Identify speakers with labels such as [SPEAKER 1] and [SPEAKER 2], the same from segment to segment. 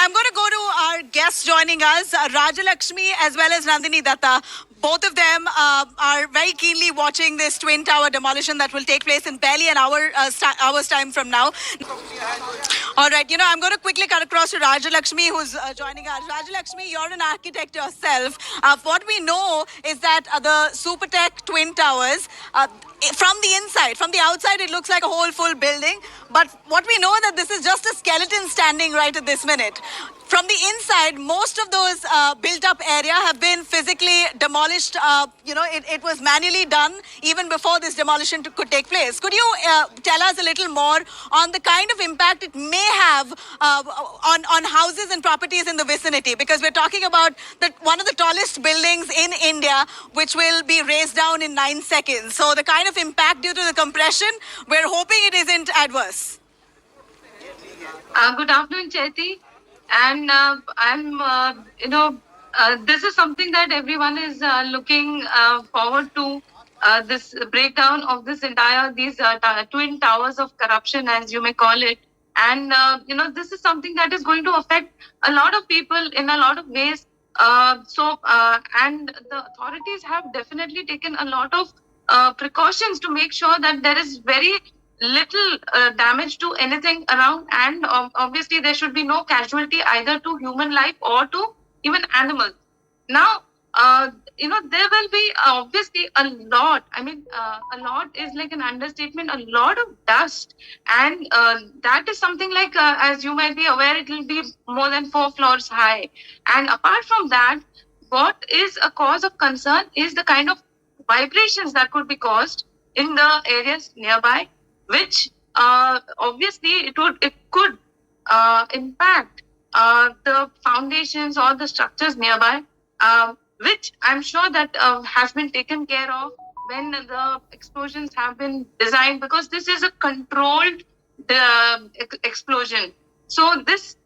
[SPEAKER 1] I'm going to go to our guests joining us, Rajalakshmi as well as Nandini Datta. Both of them are very keenly watching this Twin Tower demolition that will take place in barely an hour's time from now. All right, I'm going to quickly cut across to Rajalakshmi, who's joining us. Rajalakshmi, you're an architect yourself. What we know is that the Supertech Twin Towers, from the outside, it looks like a whole full building. But what we know is that this is just a skeleton standing right at this minute. From the inside, most of those built-up area have been physically demolished. It was manually done even before this demolition could take place. Could you tell us a little more on the kind of impact it may have on houses and properties in the vicinity? Because we're talking about one of the tallest buildings in India, which will be razed down in 9 seconds. So the kind of impact due to the compression, we're hoping it isn't adverse.
[SPEAKER 2] Good afternoon, Chaiti. And this is something that everyone is looking forward to, this breakdown of these twin towers of corruption, as you may call it. And, this is something that is going to affect a lot of people in a lot of ways. And the authorities have definitely taken a lot of precautions to make sure that there is very little damage to anything around, and obviously there should be no casualty either to human life or to even animals. Now, there will be obviously a lot. A lot is like an understatement. A lot of dust, and that is something like, as you might be aware, it will be more than 4 floors high. And apart from that, what is a cause of concern is the kind of vibrations that could be caused in the areas nearby, which obviously it could impact the foundations or the structures nearby, which I'm sure that has been taken care of when the explosions have been designed, because this is a controlled explosion. So this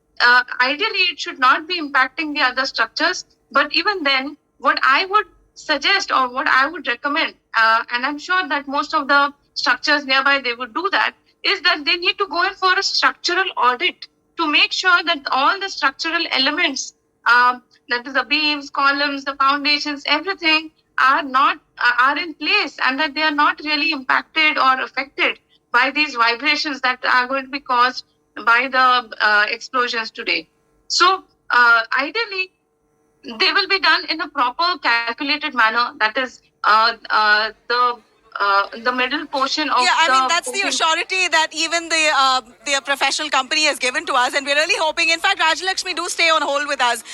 [SPEAKER 2] ideally it should not be impacting the other structures. But even then, what I would suggest or what I would recommend, and I'm sure that most of the structures nearby, they would do that, is that they need to go in for a structural audit to make sure that all the structural elements, that is the beams, columns, the foundations, everything are in place, and that they are not really impacted or affected by these vibrations that are going to be caused by the explosions today. So ideally, they will be done in a proper calculated manner. That is the middle portion of
[SPEAKER 1] that's the surety that even the professional company has given to us, and we're really hoping. In fact, Rajalakshmi, do stay on hold with us.